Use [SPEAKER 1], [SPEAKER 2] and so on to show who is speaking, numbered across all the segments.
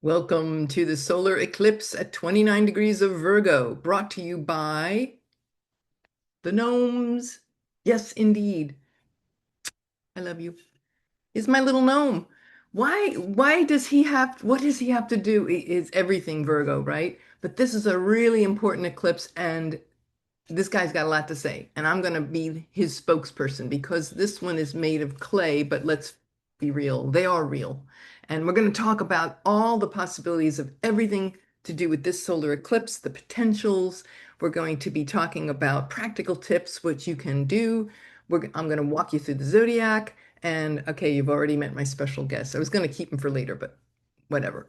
[SPEAKER 1] Welcome to the solar eclipse at 29 degrees of Virgo, brought to you by the Gnomes. Yes, indeed. I love you. Is my little gnome. Why does he have, what does he have to do? It's everything Virgo, right? But this is a really important eclipse, and this guy's got a lot to say, and I'm going to be his spokesperson because this one is made of clay, but let's be real, they are real. And we're going to talk about all the possibilities of everything to do with this solar eclipse, the potentials. We're going to be talking about practical tips, what you can do. I'm going to walk you through the zodiac. And okay, you've already met my special guest. I was going to keep him for later, but whatever.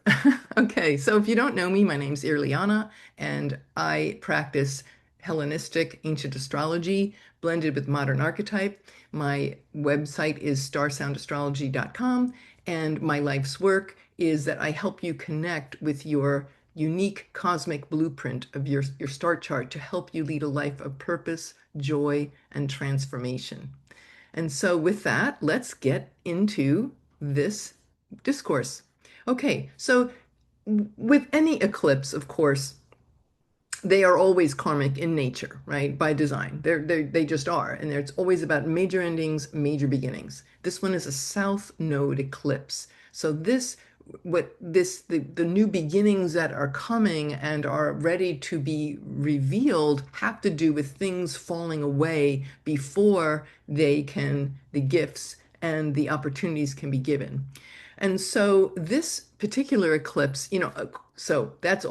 [SPEAKER 1] Okay, so if you don't know me, my name's Irlianna, and I practice Hellenistic ancient astrology blended with modern archetype. My website is starsoundastrology.com, and my life's work is that I help you connect with your unique cosmic blueprint of your start chart to help you lead a life of purpose, joy, and transformation. And so, with that, let's get into this discourse. Okay, so with any eclipse, of course, they are always karmic in nature, right? By design. They just are. And it's always about major endings, major beginnings. This one is a south node eclipse. So the new beginnings that are coming and are ready to be revealed have to do with things falling away before the gifts and the opportunities can be given. And so this particular eclipse, so that's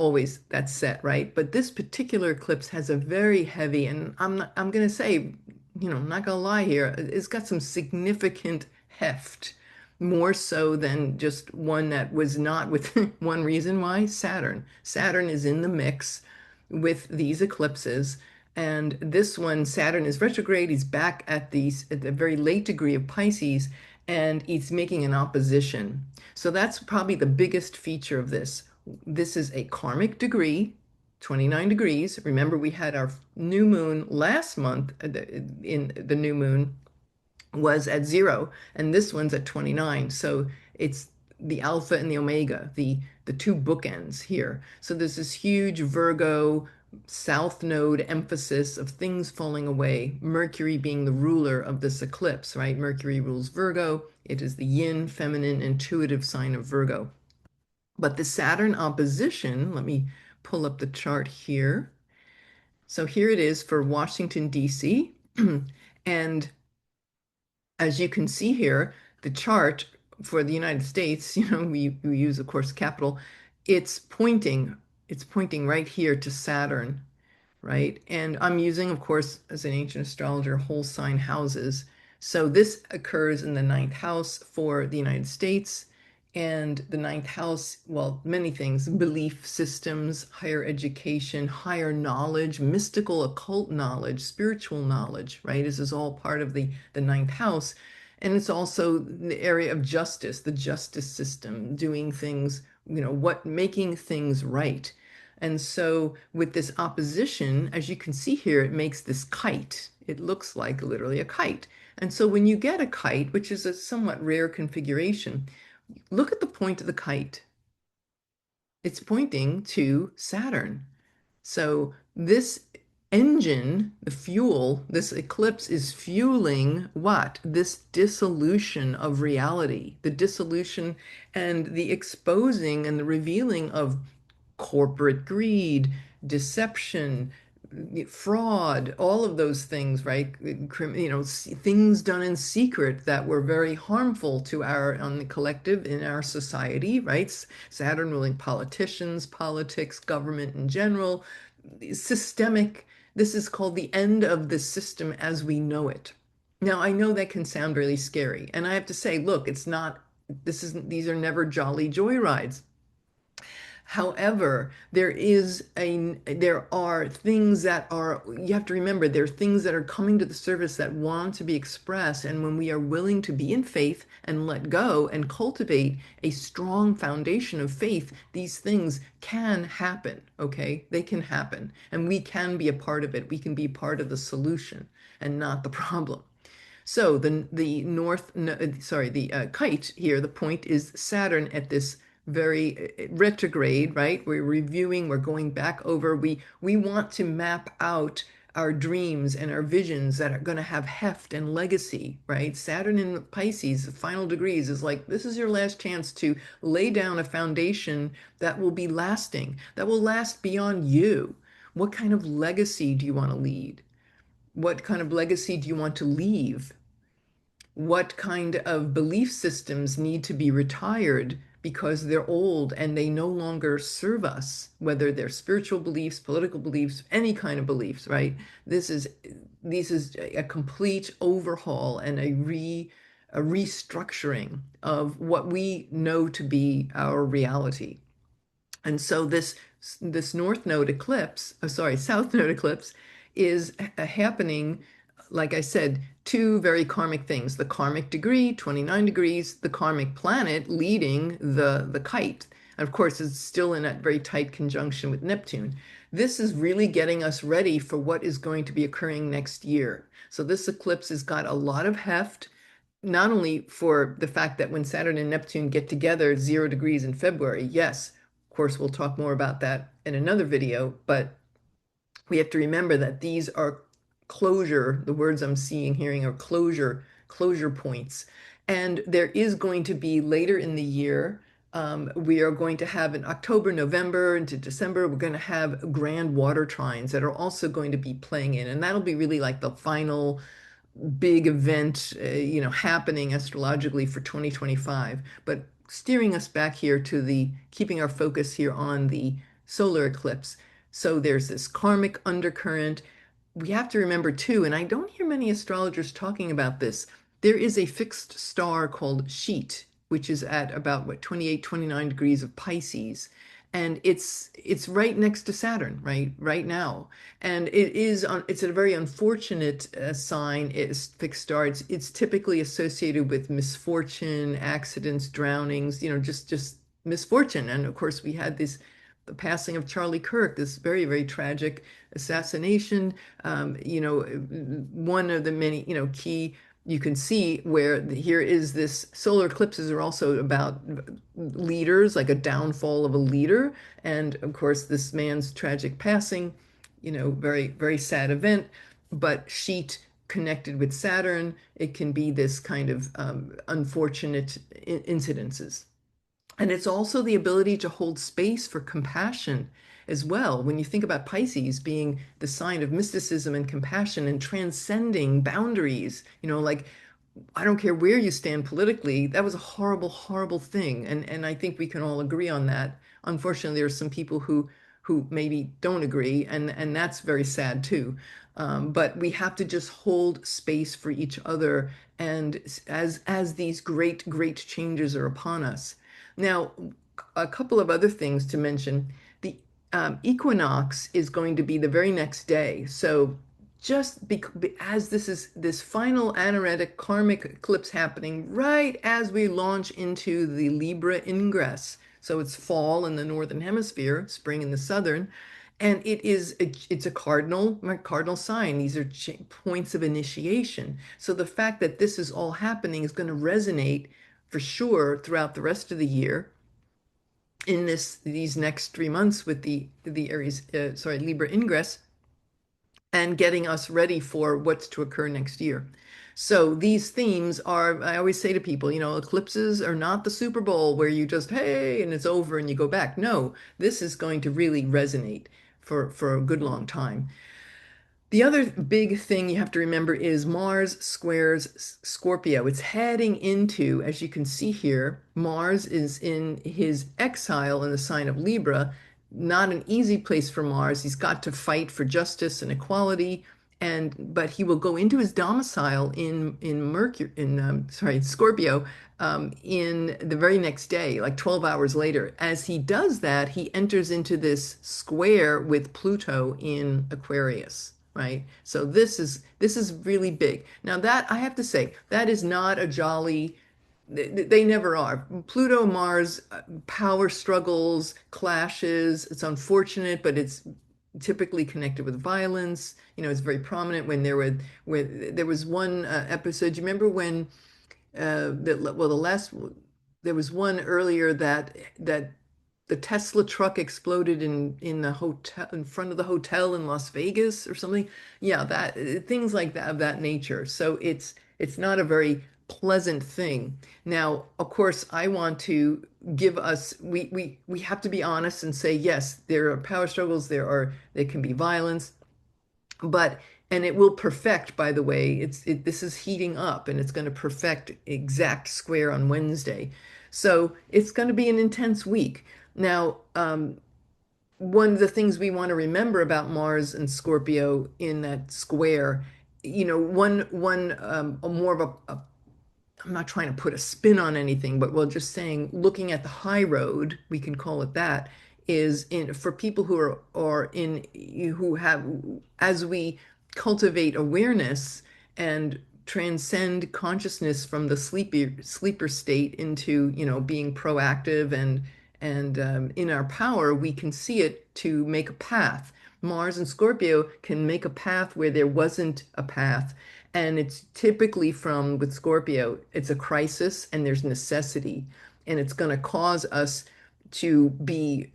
[SPEAKER 1] set, right? But this particular eclipse has a very heavy, and I'm going to say, I'm not going to lie here, it's got some significant heft, more so than just one that was not with one reason why, Saturn. Saturn is in the mix with these eclipses. And this one, Saturn is retrograde. He's back at the very late degree of Pisces, and he's making an opposition. So that's probably the biggest feature of this. This is a karmic degree, 29 degrees. Remember, we had our new moon last month. In the new moon was at 0, and this one's at 29. So it's the alpha and the omega, the two bookends here. So there's this huge Virgo south node emphasis of things falling away, Mercury being the ruler of this eclipse, right? Mercury rules Virgo. It is the yin, feminine, intuitive sign of Virgo. But the Saturn opposition, let me pull up the chart here. So here it is for Washington, D.C. And as you can see here, the chart for the United States, we use, of course, capital, it's pointing, it's pointing right here to Saturn, right? And I'm using, of course, as an ancient astrologer, whole sign houses. So this occurs in the ninth house for the United States. And the ninth house, well, many things, belief systems, higher education, higher knowledge, mystical, occult knowledge, spiritual knowledge, right? This is all part of the ninth house. And it's also the area of justice, the justice system, doing things, making things right. And so with this opposition, as you can see here, it makes this kite. It looks like literally a kite. And so when you get a kite, which is a somewhat rare configuration, look at the point of the kite. It's pointing to Saturn. So this engine, the fuel, this eclipse is fueling what? This dissolution of reality, the dissolution and the exposing and the revealing of corporate greed, deception, fraud, all of those things, right? Things done in secret that were very harmful to on the collective in our society, right? Saturn ruling politicians, politics, government in general, systemic. This is called the end of the system as we know it. Now, I know that can sound really scary, and I have to say, look, it's not, these are never jolly joy rides. However, there are things that are, you have to remember, there are things that are coming to the surface that want to be expressed. And when we are willing to be in faith and let go and cultivate a strong foundation of faith, these things can happen, okay? They can happen. And we can be a part of it. We can be part of the solution and not the problem. So the kite here, the point is Saturn at this very retrograde, right? We're reviewing, we're going back over. We want to map out our dreams and our visions that are going to have heft and legacy, right? Saturn in Pisces, the final degrees, is like this is your last chance to lay down a foundation that will be lasting, that will last beyond you. What kind of legacy do you want to lead? What kind of legacy do you want to leave? What kind of belief systems need to be retired because they're old and they no longer serve us, whether they're spiritual beliefs, political beliefs, any kind of beliefs, right? This is a complete overhaul and a restructuring of what we know to be our reality. And so this North Node eclipse, South Node eclipse is happening, like I said, two very karmic things: the karmic degree, 29 degrees, the karmic planet leading the kite. And of course, it's still in that very tight conjunction with Neptune. This is really getting us ready for what is going to be occurring next year. So this eclipse has got a lot of heft, not only for the fact that when Saturn and Neptune get together, 0 degrees in February, yes, of course, we'll talk more about that in another video, but we have to remember that these are closure, the words I'm seeing, hearing are closure points. And there is going to be later in the year, we are going to have in October, November into December, we're going to have grand water trines that are also going to be playing in. And that'll be really like the final big event, happening astrologically for 2025. But steering us back here to keeping our focus here on the solar eclipse. So there's this karmic undercurrent. We have to remember too, and I don't hear many astrologers talking about this, there is a fixed star called Sheet, which is at about 28, 29 degrees of Pisces. And it's right next to Saturn, right now. And it's a very unfortunate sign. It's fixed star. It's typically associated with misfortune, accidents, drownings, just misfortune. And of course, we had the passing of Charlie Kirk, this very, very tragic assassination. One of the many, key, you can see where here is this solar eclipses are also about leaders, like a downfall of a leader. And of course, this man's tragic passing, very, very sad event, but Sheet connected with Saturn, it can be this kind of unfortunate incidences. And it's also the ability to hold space for compassion as well. When you think about Pisces being the sign of mysticism and compassion and transcending boundaries, like I don't care where you stand politically, that was a horrible, horrible thing. And I think we can all agree on that. Unfortunately, there are some people who maybe don't agree, and that's very sad too. But we have to just hold space for each other, and as these great, great changes are upon us. Now, a couple of other things to mention. The equinox is going to be the very next day. So just as this is this final anaretic karmic eclipse happening right as we launch into the Libra ingress. So it's fall in the northern hemisphere, spring in the southern, and it's a cardinal sign. These are points of initiation. So the fact that this is all happening is going to resonate for sure throughout the rest of the year in these next 3 months with the Aries, Libra ingress, and getting us ready for what's to occur next year. So these themes are, I always say to people, eclipses are not the Super Bowl where you just, hey, and it's over and you go back. No, this is going to really resonate for a good long time. The other big thing you have to remember is Mars squares Scorpio. It's heading into, as you can see here, Mars is in his exile in the sign of Libra. Not an easy place for Mars. He's got to fight for justice and equality, but he will go into his domicile in Scorpio, in the very next day, like 12 hours later. As he does that, he enters into this square with Pluto in Aquarius. Right. So this is really big. Now that I have to say, that is not a jolly, they never are. Pluto, Mars, power struggles, clashes. It's unfortunate, but it's typically connected with violence. It's very prominent when there was one episode. You remember when the last there was one earlier that the Tesla truck exploded in the hotel in front of the hotel in Las Vegas or something. Yeah, that things like that of that nature. So it's not a very pleasant thing. Now, of course, I want to give us we have to be honest and say yes, there are power struggles, there can be violence, but and it will perfect, by the way, this is heating up and it's going to perfect exact square on Wednesday. So it's going to be an intense week. Now, one of the things we want to remember about Mars and Scorpio in that square, more of I'm not trying to put a spin on anything, but we're just saying, looking at the high road, we can call it that, is in for people who have, as we cultivate awareness and transcend consciousness from the sleeper state into, being proactive and in our power, we can see it to make a path. Mars and Scorpio can make a path where there wasn't a path. And it's typically with Scorpio, it's a crisis and there's necessity. And it's going to cause us to be,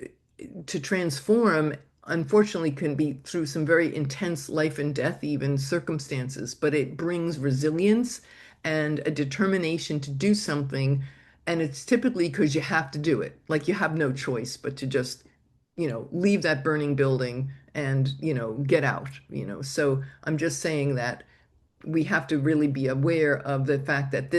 [SPEAKER 1] to transform, unfortunately, can be through some very intense life and death, even circumstances, but it brings resilience and a determination to do something. And it's typically because you have to do it. Like you have no choice but to just, leave that burning building and, get out, So I'm just saying that we have to really be aware of the fact that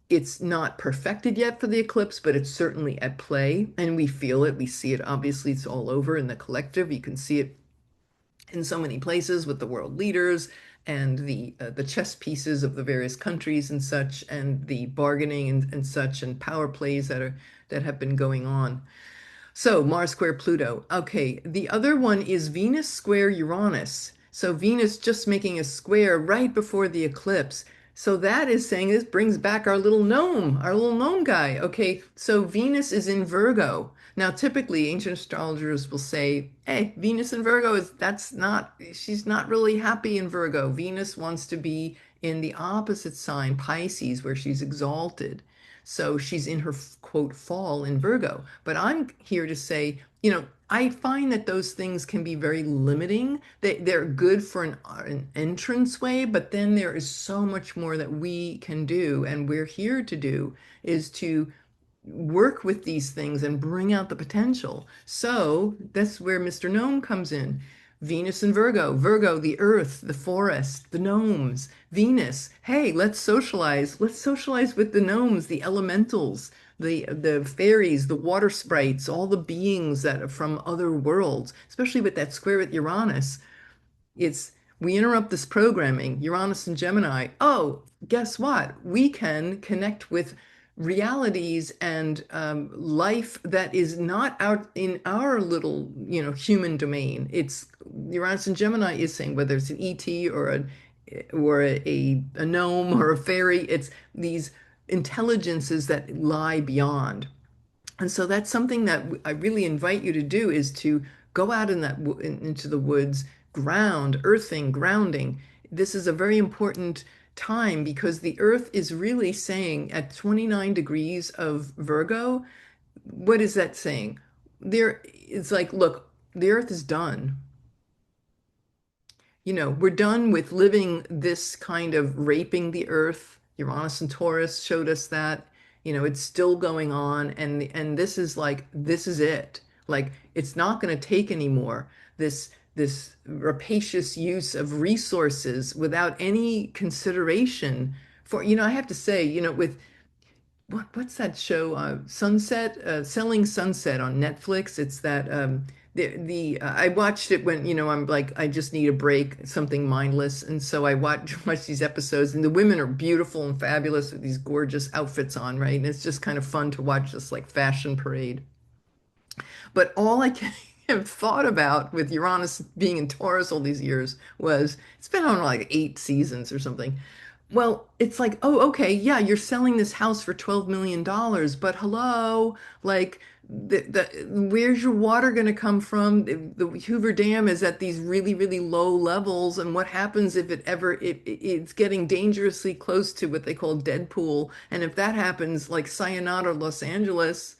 [SPEAKER 1] it's not perfected yet for the eclipse, but it's certainly at play and we feel it. We see it. Obviously, it's all over in the collective. You can see it in so many places with the world leaders and the chess pieces of the various countries and such, and the bargaining and such, and power plays that have been going on. So Mars square Pluto. Okay, the other one is Venus square Uranus. So Venus just making a square right before the eclipse. So that is saying this brings back our little gnome guy. Okay, so Venus is in Virgo. Now, typically, ancient astrologers will say, hey, Venus in Virgo she's not really happy in Virgo. Venus wants to be in the opposite sign, Pisces, where she's exalted. So she's in her quote fall in Virgo. But I'm here to say, I find that those things can be very limiting. They're good for an entrance way, but then there is so much more that we can do, and we're here to do is to work with these things and bring out the potential. So that's where Mr. Gnome comes in. Venus and Virgo. Virgo, the earth, the forest, the gnomes. Venus, hey, let's socialize. Let's socialize with the gnomes, the elementals, the fairies, the water sprites, all the beings that are from other worlds, especially with that square with Uranus. It's we interrupt this programming, Uranus and Gemini. Oh, guess what? We can connect with realities and life that is not out in our little, human domain. It's Uranus and Gemini is saying whether it's an ET or a gnome or a fairy, it's these intelligences that lie beyond. And so that's something that I really invite you to do is to go out into the woods, earthing, grounding. This is a very important time because the earth is really saying at 29 degrees of Virgo, what is that saying? It's like, look, the earth is done. We're done with living this kind of raping the earth. Uranus and Taurus showed us that. It's still going on, and this is it. Like it's not going to take anymore. This rapacious use of resources without any consideration for, I have to say, with what's that show? Selling Sunset on Netflix. It's that the I watched it when I'm like I just need a break, something mindless, and so I watch these episodes, and the women are beautiful and fabulous with these gorgeous outfits on, right? And it's just kind of fun to watch this like fashion parade. But all I can have thought about with Uranus being in Taurus all these years was it's been on like 8 seasons or something. Well, it's like, oh, okay, yeah, you're selling this house for $12 million, but hello, like where's your water going to come from? The Hoover Dam is at these really, really low levels, and what happens if it's getting dangerously close to what they call dead pool? And if that happens, like sayonara Los Angeles,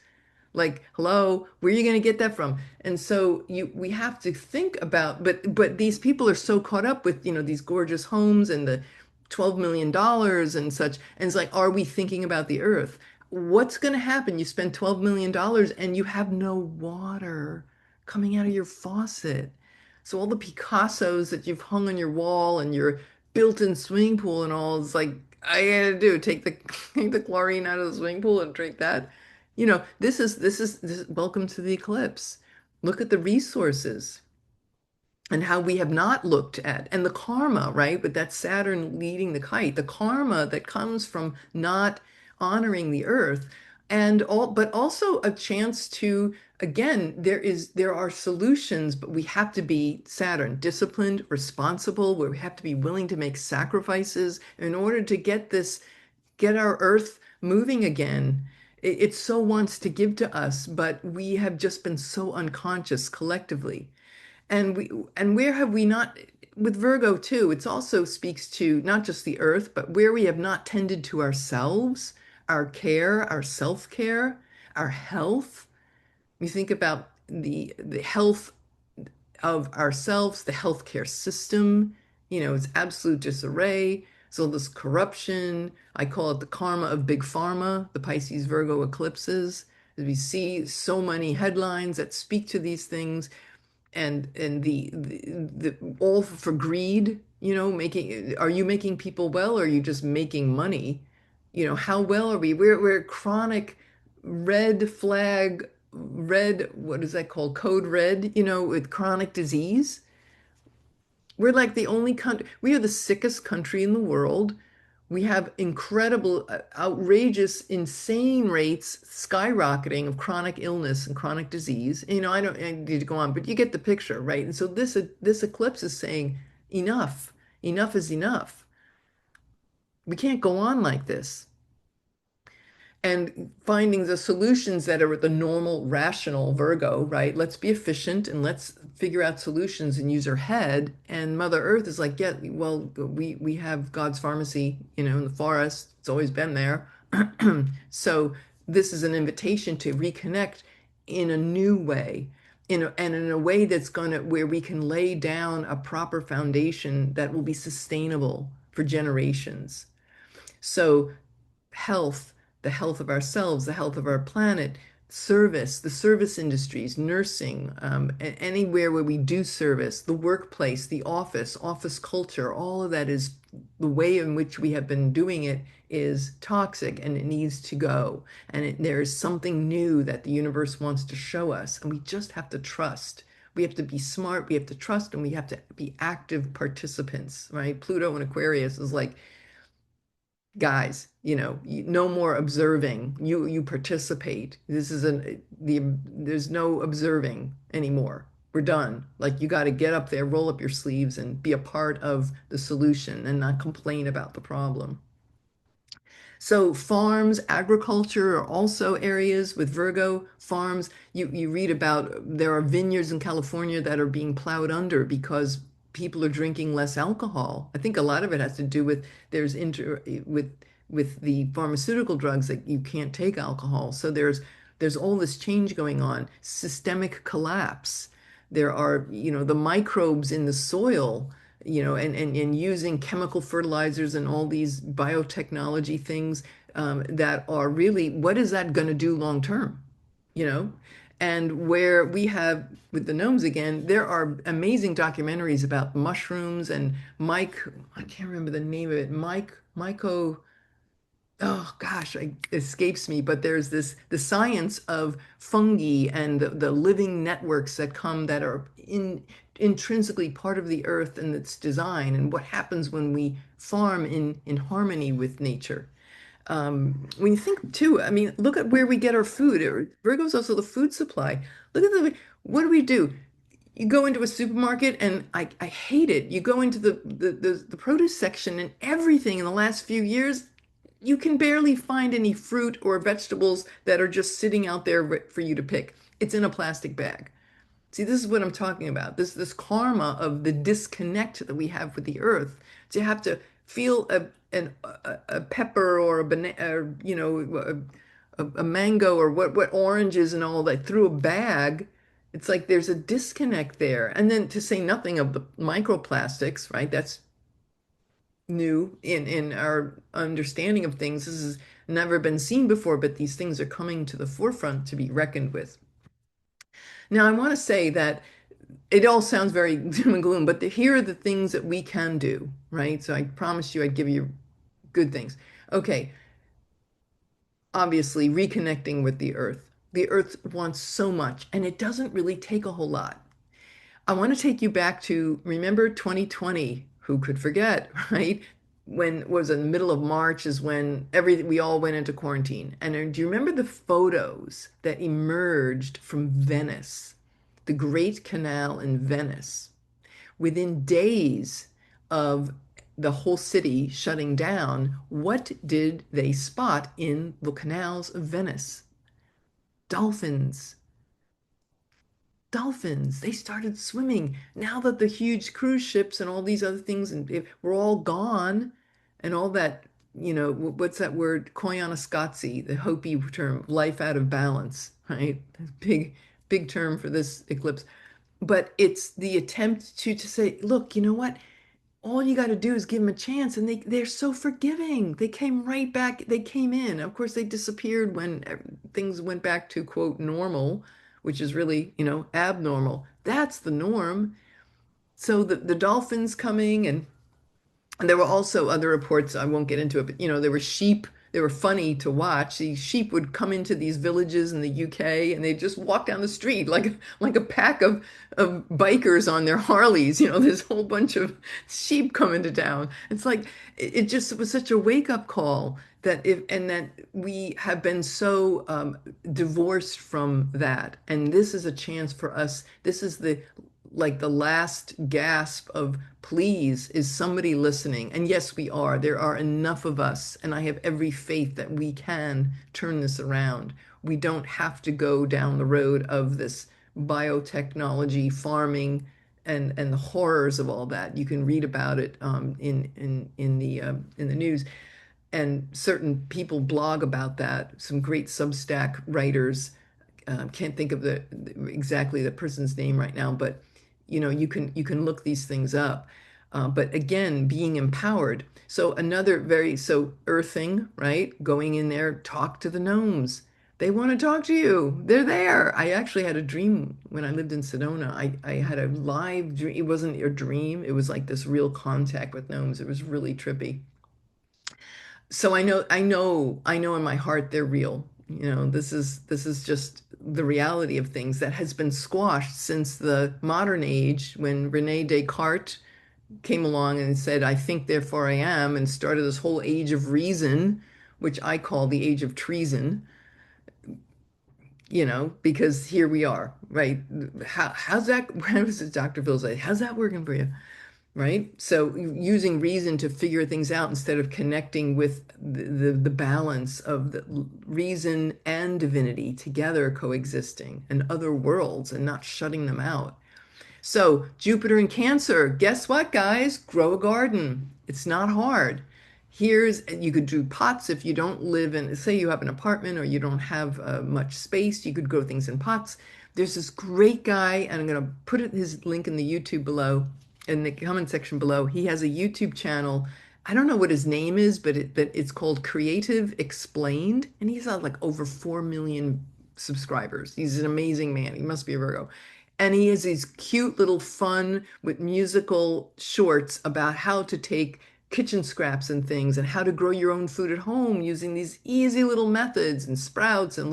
[SPEAKER 1] like, hello, where are you going to get that from? And so we have to think about, but these people are so caught up with, these gorgeous homes and the $12 million and such. And it's like, are we thinking about the earth? What's going to happen? You spend $12 million and you have no water coming out of your faucet. So all the Picassos that you've hung on your wall and your built-in swimming pool and all, it's like, I gotta do, take the take the chlorine out of the swimming pool and drink that. This welcome to the eclipse. Look at the resources and how we have not looked at, and the karma, right? With that Saturn leading the kite, the karma that comes from not honoring the earth, but also a chance to, again, there are solutions, but we have to be Saturn, disciplined, responsible, where we have to be willing to make sacrifices in order to get our earth moving again. It so wants to give to us, but we have just been so unconscious collectively. And where have we not, with Virgo too, it also speaks to not just the earth, but where we have not tended to ourselves, our care, our self-care, our health. We think about the health of ourselves, the healthcare system, it's absolute disarray. So this corruption, I call it the karma of big pharma, the Pisces Virgo eclipses. We see so many headlines that speak to these things, and the all for greed, are you making people well, or are you just making money? How well are we? We're chronic red flag, red, what is that called? Code red, with chronic disease. We're like the only country, we are the sickest country in the world. We have incredible, outrageous, insane rates skyrocketing of chronic illness and chronic disease. I don't I need to go on, but you get the picture, right? And so this eclipse is saying, enough, enough is enough. We can't go on like this. And finding the solutions that are the normal, rational Virgo, right? Let's be efficient and let's figure out solutions and use our head. And Mother Earth is like, yeah, well, we have God's pharmacy, in the forest. It's always been there. So this is an invitation to reconnect in a new way, and in a way that's where we can lay down a proper foundation that will be sustainable for generations. So health, the health of ourselves, the health of our planet, service, the service industries, nursing, anywhere where we do service, the workplace, the office culture, all of that is the way in which we have been doing it is toxic and it needs to go. And there is something new that the universe wants to show us, and we just have to trust. We have to be smart, we have to trust, and we have to be active participants, right? Pluto and Aquarius is like, guys, no more observing. You participate. This is there's no observing anymore. We're done. Like, you got to get up there, roll up your sleeves, and be a part of the solution and not complain about the problem. So farms, agriculture are also areas with Virgo farms. You read about, there are vineyards in California that are being plowed under because people are drinking less alcohol. I think a lot of it has to do with there's inter with the pharmaceutical drugs that you can't take alcohol. So there's all this change going on, systemic collapse. There are, the microbes in the soil, and using chemical fertilizers and all these biotechnology things, that are really, what is that going to do long term? You know? And where we have, with the gnomes again, there are amazing documentaries about mushrooms and I can't remember the name of it, oh gosh, it escapes me, but there's the science of fungi and the living networks that come that are intrinsically part of the earth and its design, and what happens when we farm in harmony with nature. When you think too, I mean, look at where we get our food. Virgo's also the food supply. Look at what do we do? You go into a supermarket and I hate it. You go into the produce section and everything in the last few years, you can barely find any fruit or vegetables that are just sitting out there for you to pick. It's in a plastic bag. See, this is what I'm talking about. This karma of the disconnect that we have with the earth. To have to feel a pepper or a banana, or, a mango or what oranges and all that through a bag. It's like there's a disconnect there. And then to say nothing of the microplastics, right? That's new in our understanding of things. This has never been seen before, but these things are coming to the forefront to be reckoned with. Now, I want to say that it all sounds very doom and gloom, but here are the things that we can do, right? So I promised you I'd give you good things. Okay, obviously, reconnecting with the earth. The earth wants so much, and it doesn't really take a whole lot. I want to take you back to, remember 2020? Who could forget, right? When it was in the middle of March is when we all went into quarantine. And do you remember the photos that emerged from Venice, the Great Canal in Venice? Within days of the whole city shutting down, what did they spot in the canals of Venice? Dolphins. Dolphins. They started swimming. Now that the huge cruise ships and all these other things were all gone, and all that, what's that word? Koyaanisqatsi, the Hopi term, life out of balance, right? Big, big term for this eclipse. But it's the attempt to say, look, you know what? All you got to do is give them a chance, and they're so forgiving. They came right back. They came in. Of course, they disappeared when things went back to quote normal, which is really, abnormal. That's the norm. So the dolphins coming, and there were also other reports, I won't get into it, but there were sheep. They were funny to watch. These sheep would come into these villages in the UK and they'd just walk down the street like a pack of bikers on their Harleys. This whole bunch of sheep coming to town. It's like it just was such a wake-up call that we have been so divorced from that. And this is a chance for us. This is the last gasp of please, is somebody listening? And yes, we are. There are enough of us, and I have every faith that we can turn this around. We don't have to go down the road of this biotechnology, farming, and the horrors of all that. You can read about it in the news, and certain people blog about that. Some great Substack writers. Can't think of exactly the person's name right now, but you can look these things up. But again, being empowered. So so earthing, right? Going in there, talk to the gnomes. They want to talk to you. They're there. I actually had a dream when I lived in Sedona. I had a live dream. It wasn't a dream. It was like this real contact with gnomes. It was really trippy. So I know in my heart they're real. This is just the reality of things that has been squashed since the modern age when Rene Descartes came along and said, I think, therefore I am, and started this whole age of reason, which I call the age of treason, because here we are, right? How's that? What was it Dr. Phil say? How's that working for you? Right? So using reason to figure things out instead of connecting with the balance of the reason and divinity together coexisting and other worlds and not shutting them out. So Jupiter in Cancer, guess what, guys? Grow a garden. It's not hard. You could do pots if you don't live in, say you have an apartment or you don't have much space, you could grow things in pots. There's this great guy, and I'm going to put his link in the YouTube below, in the comment section below. He has a YouTube channel. I don't know what his name is, but it's called Creative Explained, and he's got like over 4 million subscribers. He's an amazing man. He must be a Virgo. And he has these cute little fun with musical shorts about how to take kitchen scraps and things and how to grow your own food at home using these easy little methods and sprouts and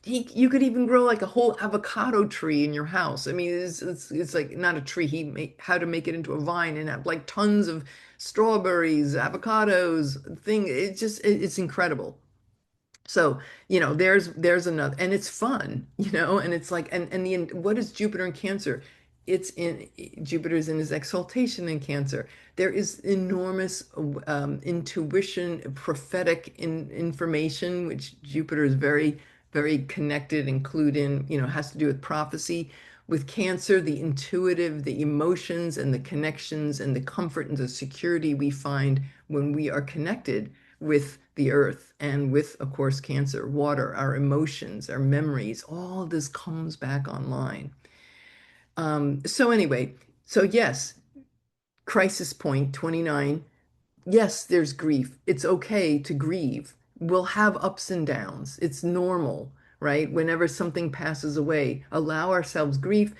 [SPEAKER 1] you could even grow like a whole avocado tree in your house. I mean, it's like not a tree. How to make it into a vine and have like tons of strawberries, avocados, it's incredible. So, there's another, and it's fun, and it's like, and what is Jupiter in Cancer? it's in Jupiter's in his exaltation in Cancer. There is enormous intuition, prophetic information, which Jupiter is very, very connected, include in, has to do with prophecy. With Cancer, the intuitive, the emotions and the connections and the comfort and the security we find when we are connected with the earth and with, of course, Cancer, water, our emotions, our memories, all this comes back online. So anyway, so yes, crisis point 29. Yes, there's grief. It's okay to grieve. We'll have ups and downs. It's normal, right? Whenever something passes away, allow ourselves grief,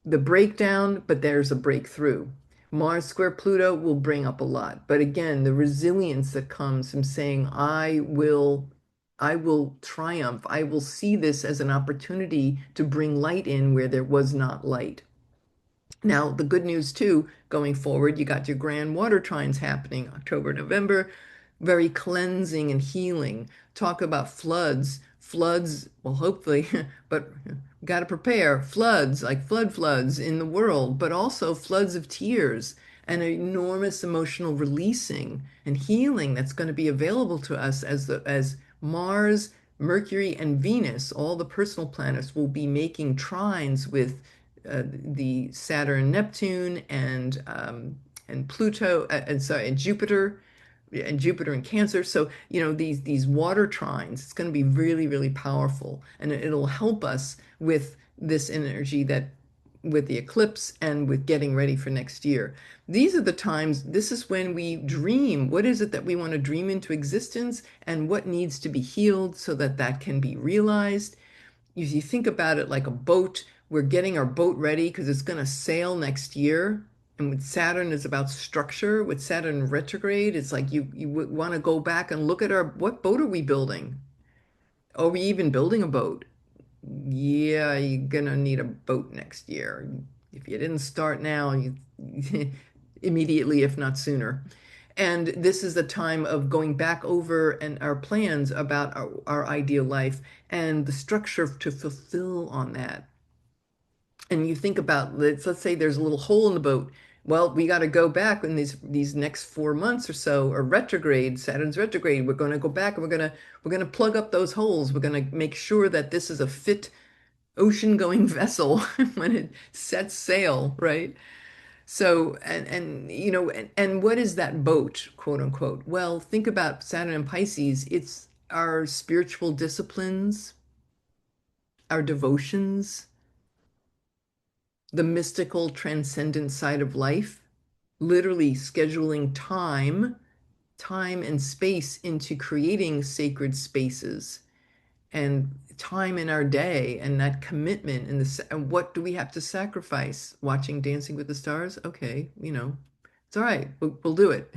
[SPEAKER 1] the breakdown, but there's a breakthrough. Mars square Pluto will bring up a lot. But again, the resilience that comes from saying, I will triumph. I will see this as an opportunity to bring light in where there was not light. Now, the good news too, going forward, you got your grand water trines happening October, November, very cleansing and healing. Talk about floods. Floods, well, hopefully, but got to prepare. Floods, like floods in the world, but also floods of tears and enormous emotional releasing and healing that's going to be available to us as Mars, Mercury, and Venus, all the personal planets, will be making trines with the Saturn, Neptune, and Pluto, and Jupiter, and Cancer. So these water trines, it's going to be really, really powerful, and it'll help us with this energy that with the eclipse and with getting ready for next year. These are the times, this is when we dream. What is it that we want to dream into existence, and what needs to be healed so that that can be realized? If you think about it like a boat, we're getting our boat ready because it's going to sail next year. And with Saturn is about structure. With Saturn retrograde, it's like you want to go back and look at what boat are we building? Are we even building a boat? Yeah, you're gonna need a boat next year. If you didn't start now, you immediately, if not sooner. And this is the time of going back over and our plans about our ideal life and the structure to fulfill on that. And you think about, let's say there's a little hole in the boat. Well, we got to go back in these next 4 months or so, or retrograde, Saturn's retrograde. We're going to go back and we're going to plug up those holes. We're going to make sure that this is a fit ocean-going vessel when it sets sail, right? So, and what is that boat, quote unquote? Well, think about Saturn and Pisces. It's our spiritual disciplines, our devotions, the mystical, transcendent side of life, literally scheduling time and space into creating sacred spaces and time in our day and that commitment and what do we have to sacrifice? Watching Dancing with the Stars? Okay, it's all right. We'll do it,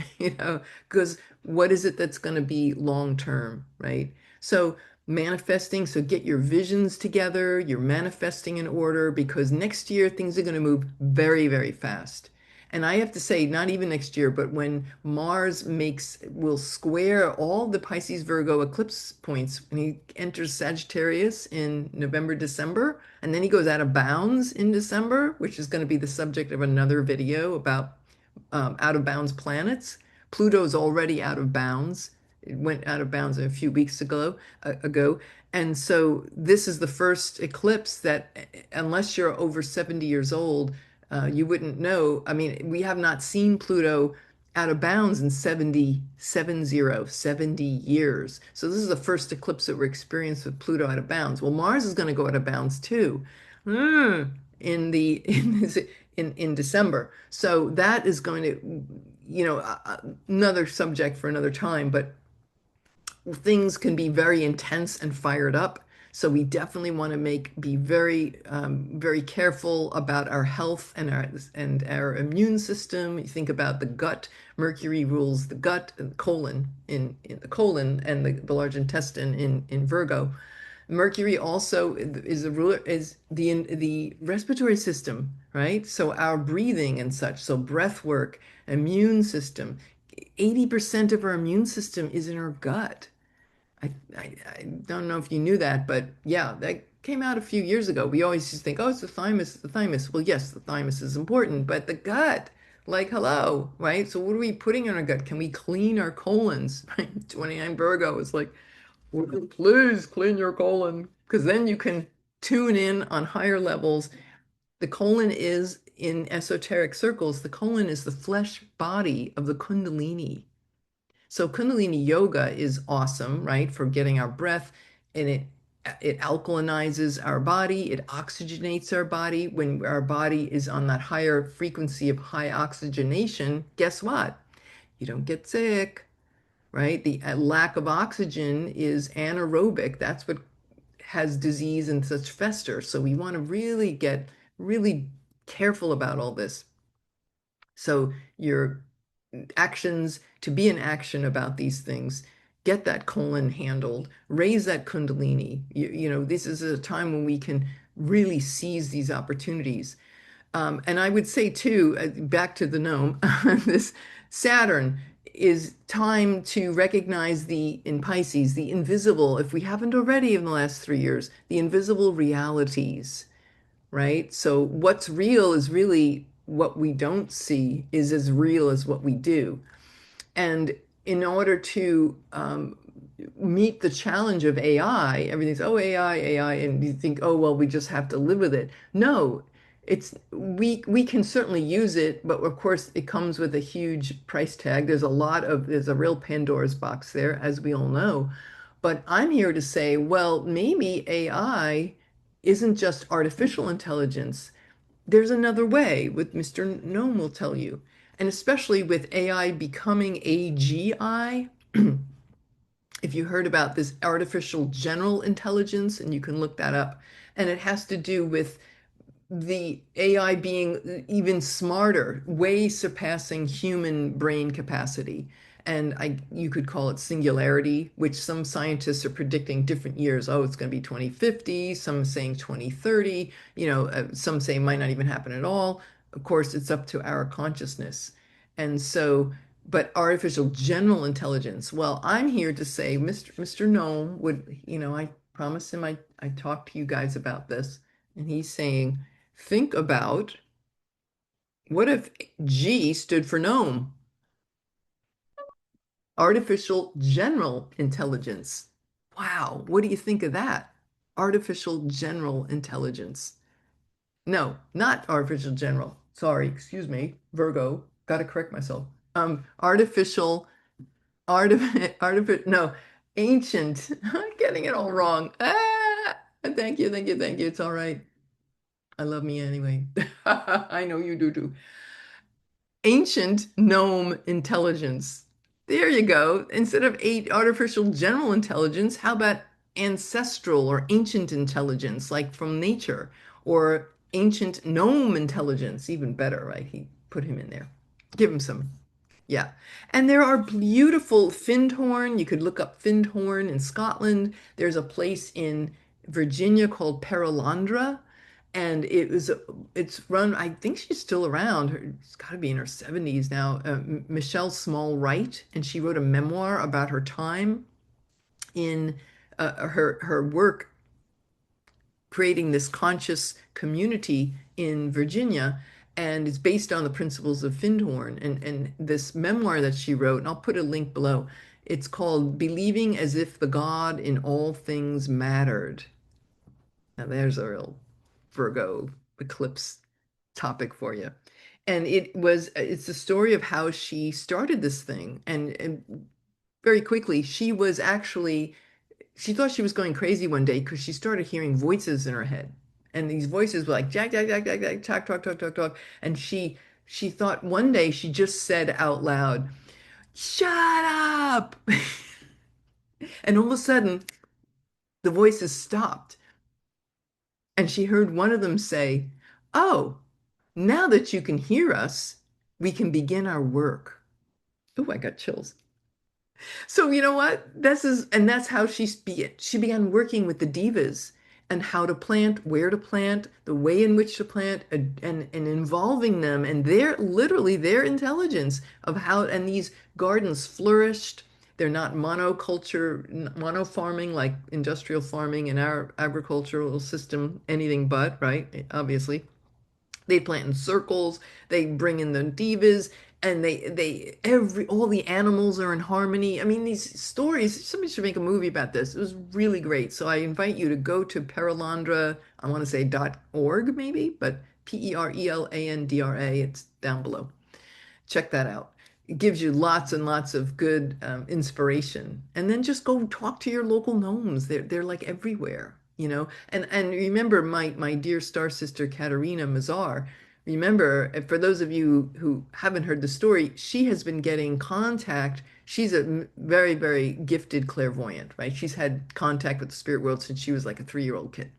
[SPEAKER 1] because what is it that's going to be long term, right? So manifesting, so get your visions together, you're manifesting in order because next year things are going to move very, very fast. And I have to say, not even next year, but when Mars will square all the Pisces Virgo eclipse points, when he enters Sagittarius in November, December, and then he goes out of bounds in December, which is going to be the subject of another video about out of bounds planets. Pluto's already out of bounds. It went out of bounds a few weeks ago. And so this is the first eclipse that, unless you're over 70 years old, you wouldn't know. I mean, we have not seen Pluto out of bounds in 70 years. So this is the first eclipse that we're experiencing with Pluto out of bounds. Well, Mars is going to go out of bounds too. In the in December. So that is going to, another subject for another time, but things can be very intense and fired up. So we definitely want to be very, very careful about our health and our immune system. You think about the gut. Mercury rules the gut and the colon in the colon and the large intestine in Virgo. Mercury also is a ruler is the respiratory system, right? So our breathing and such. So breath work, immune system. 80% of our immune system is in our gut. I don't know if you knew that, but yeah, came out a few years ago. We always just think, oh, it's the thymus, it's the thymus. Well, yes, the thymus is important, but the gut, like, hello, right? So what are we putting in our gut? Can we clean our colons? Right? 29 Virgo is like, please clean your colon, because then you can tune in on higher levels. The colon is, in esoteric circles, the colon is the flesh body of the Kundalini. So Kundalini yoga is awesome, right, for getting our breath, and it alkalinizes our body, it oxygenates our body. When our body is on that higher frequency of high oxygenation, guess what? You don't get sick, right? The lack of oxygen is anaerobic. That's what has disease and such fester. So we want to really get really careful about all this. So your actions, to be in action about these things, get that colon handled, raise that kundalini. This is a time when we can really seize these opportunities. And I would say too, back to the gnome, this Saturn is time to recognize in Pisces, the invisible, if we haven't already in the last 3 years, the invisible realities, right? So what's real is really what we don't see is as real as what we do. And in order to meet the challenge of AI, everything's, oh, AI, and you think, oh, well, we just have to live with it. No, we can certainly use it, but of course it comes with a huge price tag. There's a real Pandora's box there, as we all know. But I'm here to say, well, maybe AI isn't just artificial intelligence. There's another way, with Mr. Gnome will tell you. And especially with AI becoming AGI, if you heard about this artificial general intelligence, and you can look that up, and it has to do with the AI being even smarter, way surpassing human brain capacity. And you could call it singularity, which some scientists are predicting different years. Oh, it's going to be 2050, some saying 2030, some say it might not even happen at all. Of course, it's up to our consciousness. And so, but artificial general intelligence, well, I'm here to say Mr. Gnome would, I promised him I talked to you guys about this, and he's saying, think about what if G stood for gnome? Artificial general intelligence. Wow, what do you think of that? Artificial general intelligence. No, not artificial general. Sorry, excuse me, Virgo. Got to correct myself. Artificial, no, ancient. I'm getting it all wrong. Thank you, thank you, thank you. It's all right. I love me anyway. I know you do too. Ancient gnome intelligence. There you go. Instead of artificial general intelligence, how about ancestral or ancient intelligence, like from nature, or ancient gnome intelligence? Even better, right? He put him in there. Give him some. Yeah. And there are beautiful Findhorn. You could look up Findhorn in Scotland. There's a place in Virginia called Perelandra. And it's run, I think she's still around. It's got to be in her 70s now. Michelle Small Wright, and she wrote a memoir about her time in her work creating this conscious community in Virginia, and it's based on the principles of Findhorn. And this memoir that she wrote, and I'll put a link below, it's called Believing as If the God in All Things Mattered. Now there's a real Virgo eclipse topic for you. And it's the story of how she started this thing. And very quickly, she thought she was going crazy one day because she started hearing voices in her head. And these voices were like, Jack, Jack, Jack, Jack, Jack, talk, talk, talk, talk, talk. And she thought one day she just said out loud, shut up. And all of a sudden, the voices stopped. And she heard one of them say, oh, now that you can hear us, we can begin our work. Oh, I got chills. So you know what? That's how she began working with the divas and how to plant, where to plant, the way in which to plant, and involving them and their intelligence of how, and these gardens flourished. They're not monoculture, mono farming like industrial farming in our agricultural system, anything but, right? Obviously. They plant in circles, they bring in the divas, and all the animals are in harmony. I mean, these stories, somebody should make a movie about this. It was really great. So I invite you to go to Perelandra, I want to say .org maybe, but Perelandra, it's down below. Check that out. It gives you lots and lots of good inspiration. And then just go talk to your local gnomes. They're like everywhere, you know. And remember my dear star sister Katerina Mazar. Remember, for those of you who haven't heard the story, she has been getting contact. She's a very, very gifted clairvoyant, right? She's had contact with the spirit world since she was like a 3-year-old kid.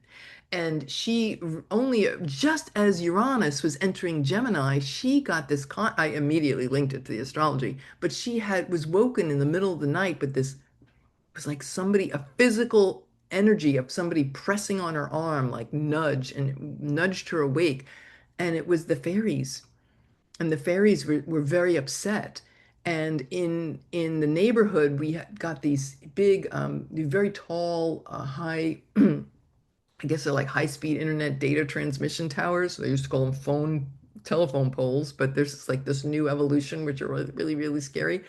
[SPEAKER 1] And she only just as Uranus was entering Gemini, she got this I immediately linked it to the astrology, but she was woken in the middle of the night, but this was like somebody, a physical energy of somebody pressing on her arm, like nudge, and it nudged her awake. And it was the fairies. And the fairies were very upset. And in the neighborhood, we got these big, very tall, high I guess they're like high-speed internet data transmission towers. They used to call them telephone poles, but there's like this new evolution, which are really, really, really scary.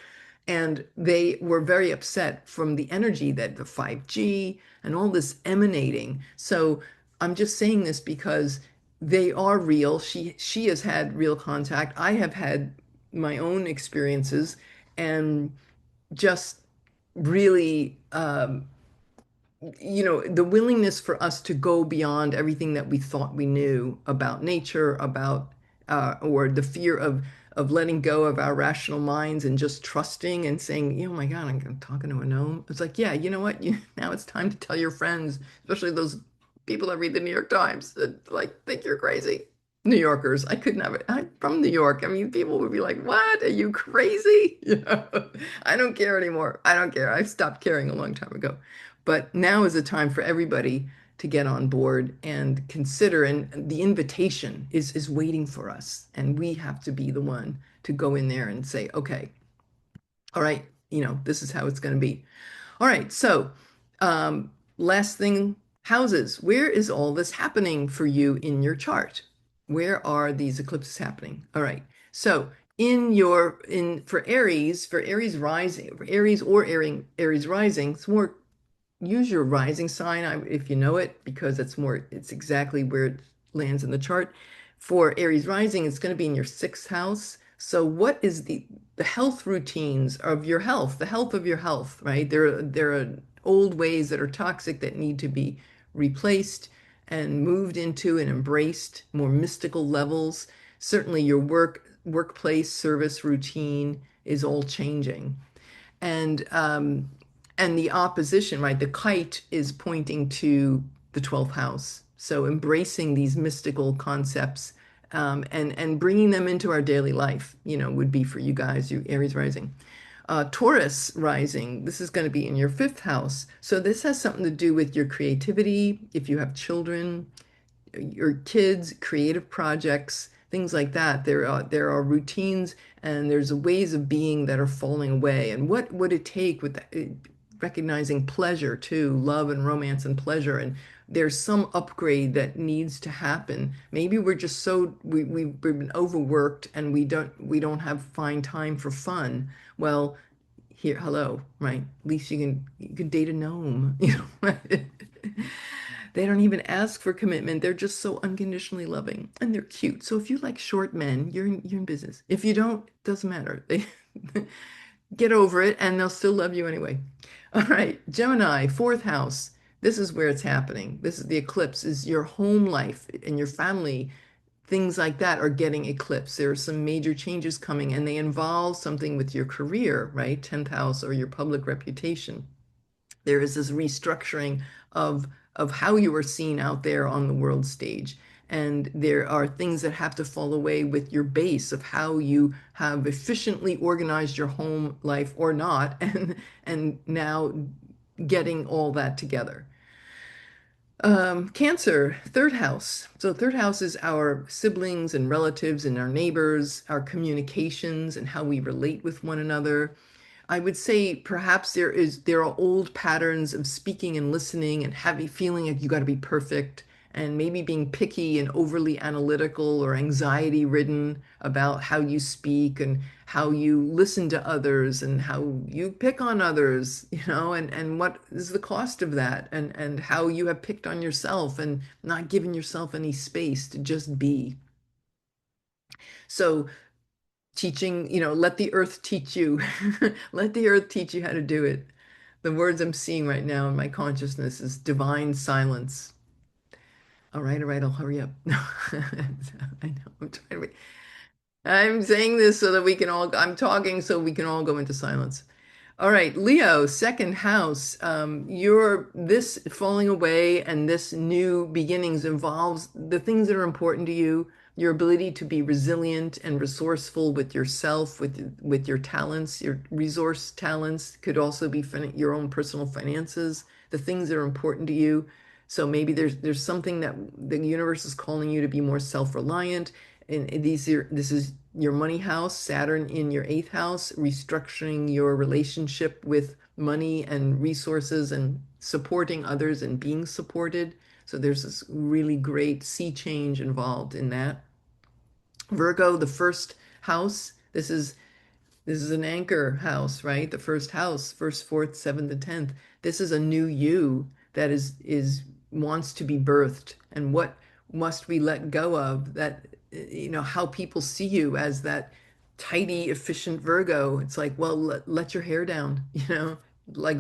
[SPEAKER 1] And they were very upset from the energy that the 5G and all this emanating. So I'm just saying this because they are real. She has had real contact. I have had my own experiences and just really the willingness for us to go beyond everything that we thought we knew about nature, about or the fear of letting go of our rational minds and just trusting and saying, oh my God, I'm talking to a gnome. It's like, yeah, you know what? Now it's time to tell your friends, especially those people that read the New York Times, that like think you're crazy. New Yorkers, I couldn't have it. I'm from New York. I mean, people would be like, "What? Are you crazy?" I don't care anymore. I don't care. I stopped caring a long time ago. But now is a time for everybody to get on board and consider, and the invitation is waiting for us. And we have to be the one to go in there and say, okay, all right, this is how it's going to be. All right, so last thing, houses. Where is all this happening for you in your chart? Where are these eclipses happening? All right, so for Aries rising, for Aries or Aries rising, it's more use your rising sign if you know it, because it's exactly where it lands in the chart. For Aries rising, it's going to be in your 6th house. So what is the health routines of your health, the health of your health, right? There are old ways that are toxic that need to be replaced and moved into and embraced, more mystical levels. Certainly your workplace service routine is all changing. And the opposition, right? The kite is pointing to the 12th house. So embracing these mystical concepts and bringing them into our daily life, would be for you guys, you Aries rising. Taurus rising, this is going to be in your 5th house. So this has something to do with your creativity, if you have children, your kids, creative projects, things like that. There are routines and there's ways of being that are falling away. And what would it take with recognizing pleasure too, love and romance and pleasure? And there's some upgrade that needs to happen. Maybe we're just we've been overworked and we don't have find time for fun. Well, hello, right? At least you can date a gnome, They don't even ask for commitment. They're just so unconditionally loving and they're cute. So if you like short men, you're in business. If you don't, it doesn't matter. They get over it and they'll still love you anyway. All right, Gemini, 4th house. This is where it's happening. This is the eclipse, is your home life and your family. Things like that are getting eclipsed. There are some major changes coming and they involve something with your career, right? 10th house or your public reputation. There is this restructuring of how you are seen out there on the world stage. And there are things that have to fall away with your base of how you have efficiently organized your home life or not, and now getting all that together. Cancer, 3rd house. So 3rd house is our siblings and relatives and our neighbors, our communications and how we relate with one another. I would say perhaps there are old patterns of speaking and listening and having feeling like you got to be perfect and maybe being picky and overly analytical or anxiety ridden about how you speak and how you listen to others and how you pick on others, and what is the cost of that and how you have picked on yourself and not given yourself any space to just be. So teaching, let the earth teach you. Let the earth teach you how to do it. The words I'm seeing right now in my consciousness is divine silence. All right, I'll hurry up. I know, I'm trying to. I'm saying this so that I'm talking so we can all go into silence. All right, Leo, second house. This falling away and this new beginnings involves the things that are important to you, your ability to be resilient and resourceful with yourself, with your talents, your resource talents could also be your own personal finances, the things that are important to you. So maybe there's something that the universe is calling you to be more self-reliant. And this is your money house, Saturn in your eighth house, restructuring your relationship with money and resources and supporting others and being supported. So there's this really great sea change involved in that. Virgo, the first house, this is an anchor house, right? The first house, first, fourth, seventh, and tenth. This is a new you that is wants to be birthed. And what must we let go of? That, how people see you as that tidy, efficient Virgo. It's like, well, let your hair down, like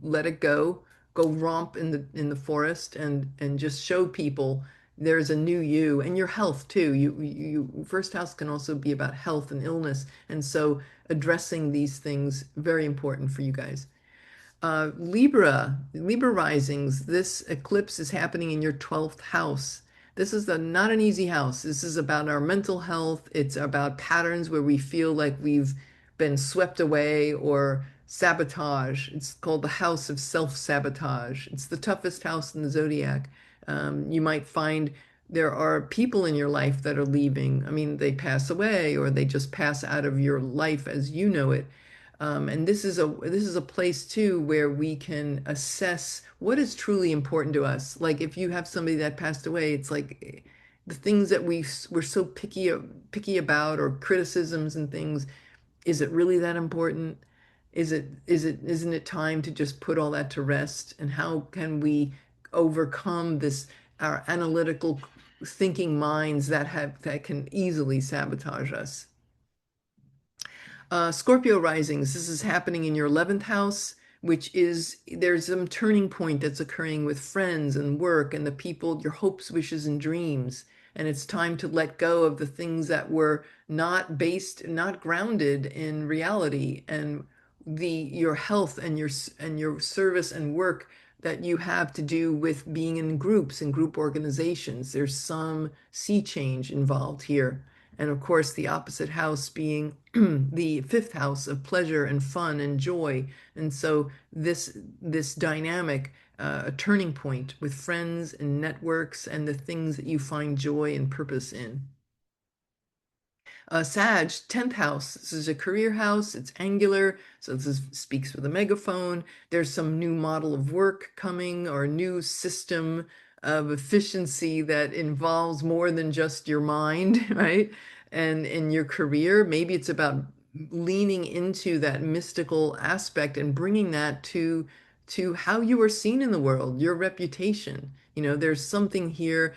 [SPEAKER 1] let it go. Go romp in the forest and just show people there's a new you and your health too. First house can also be about health and illness. And so addressing these things, very important for you guys. Libra risings, this eclipse is happening in your 12th house. This is not an easy house. This is about our mental health. It's about patterns where we feel like we've been swept away or sabotage. It's called the house of self-sabotage. It's the toughest house in the zodiac. You might find there are people in your life that are leaving. I mean, they pass away or they just pass out of your life as you know it. And this is a place too where we can assess what is truly important to us. Like if you have somebody that passed away, it's like the things that we're so picky about or criticisms and things. Is it really that important? Isn't it time to just put all that to rest? And how can we overcome our analytical thinking minds that can easily sabotage us? Scorpio risings, this is happening in your 11th house, which is there's some turning point that's occurring with friends and work and the people, your hopes, wishes, and dreams. And it's time to let go of the things that were not grounded in reality and your health and your service and work that you have to do with being in groups and group organizations. There's some sea change involved here. And of course, the opposite house being the fifth house of pleasure and fun and joy. And so this dynamic, a turning point with friends and networks and the things that you find joy and purpose in. Sag, 10th house. This is a career house. It's angular, so speaks with a megaphone. There's some new model of work coming or a new system of efficiency that involves more than just your mind, right? And in your career, maybe it's about leaning into that mystical aspect and bringing that to how you are seen in the world, your reputation. There's something here,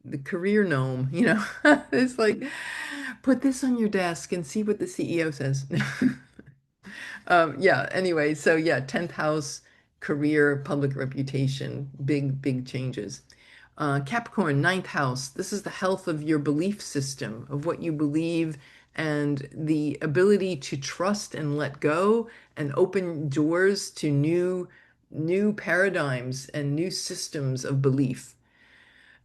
[SPEAKER 1] the career gnome, it's like put this on your desk and see what the CEO says. Yeah, anyway, so yeah, 10th house, career, public reputation, big changes. Capricorn, ninth house. This is the health of your belief system, of what you believe, and the ability to trust and let go and open doors to new paradigms and new systems of belief.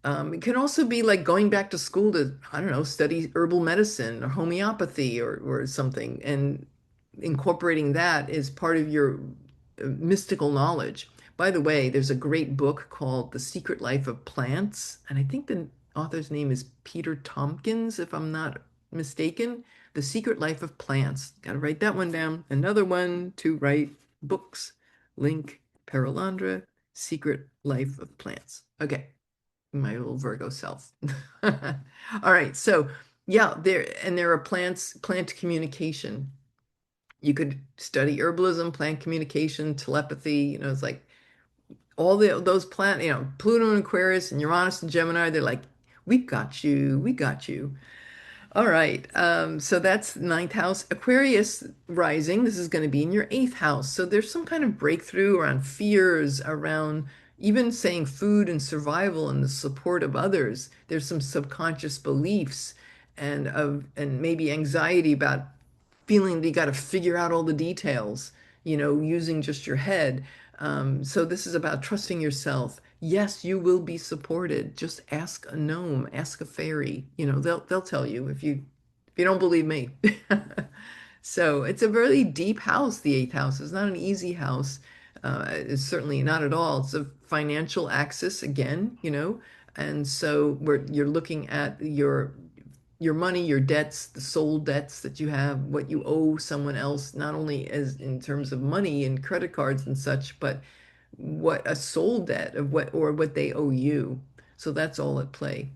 [SPEAKER 1] It can also be like going back to school to, I don't know, study herbal medicine or homeopathy or something, and incorporating that as part of your mystical knowledge. By the way, there's a great book called The Secret Life of Plants, and I think the author's name is Peter Tompkins, if I'm not mistaken. The Secret Life of Plants. Got to write that one down. Another one to write books. Link, Paralandra, Secret Life of Plants. Okay, my little Virgo self. All right, so yeah, there are plant communication. You could study herbalism, plant communication, telepathy. It's like all those Pluto and Aquarius and Uranus and Gemini. They're like, we got you, we got you. All right. So that's ninth house. Aquarius rising. This is going to be in your eighth house. So there's some kind of breakthrough around fears, around even saying food and survival and the support of others. There's some subconscious beliefs and maybe anxiety about feeling that you got to figure out all the details, using just your head. So this is about trusting yourself. Yes, you will be supported. Just ask a gnome, ask a fairy. They'll tell you if you don't believe me. So it's a really deep house, the eighth house. It's not an easy house. It's certainly not at all. It's a financial axis again, and so you're looking at your money, your debts, the soul debts that you have, what you owe someone else, not only as in terms of money and credit cards and such, but what a soul debt of what they owe you. So that's all at play.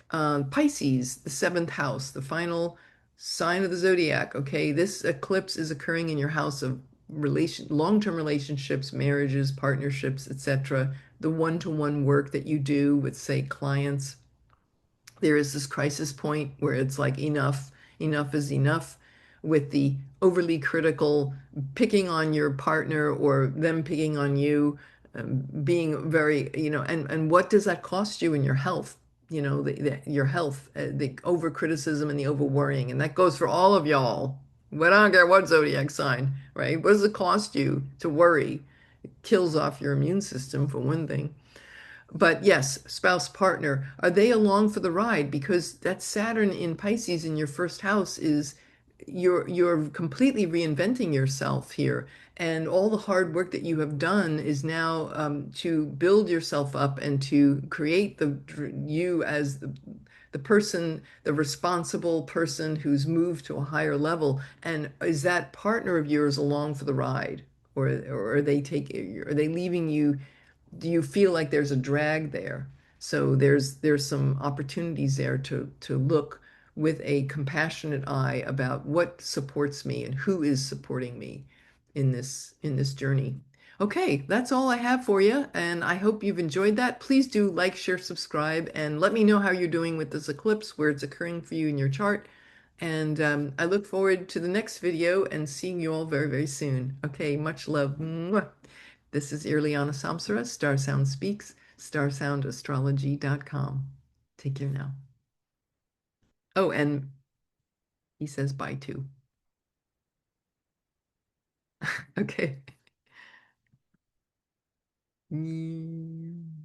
[SPEAKER 1] Pisces, the seventh house, the final sign of the zodiac. Okay, this eclipse is occurring in your house of long-term relationships, marriages, partnerships, etc. The one-to-one work that you do with, say, clients. There is this crisis point where it's like enough is enough, with the overly critical picking on your partner or them picking on you, being very, and what does that cost you in your health? Your health, the over criticism and the over worrying, and that goes for all of y'all. But I don't care what zodiac sign, right? What does it cost you to worry? It kills off your immune system for one thing. But yes, spouse, partner, are they along for the ride? Because that Saturn in Pisces in your first house is you're completely reinventing yourself here. And all the hard work that you have done is now to build yourself up and to create you as the person, the responsible person who's moved to a higher level. And is that partner of yours along for the ride? Or are they leaving you? Do you feel like there's a drag there? So there's some opportunities there to look with a compassionate eye about what supports me and who is supporting me in this journey. Okay, that's all I have for you, and I hope you've enjoyed that. Please do like, share, subscribe, and let me know how you're doing with this eclipse, where it's occurring for you in your chart. And I look forward to the next video and seeing you all very, very soon. Okay, much love. Mwah. This is Irlianna Samsara, StarSound Speaks, starsoundastrology.com. Take care now. Oh, and he says bye too. Okay.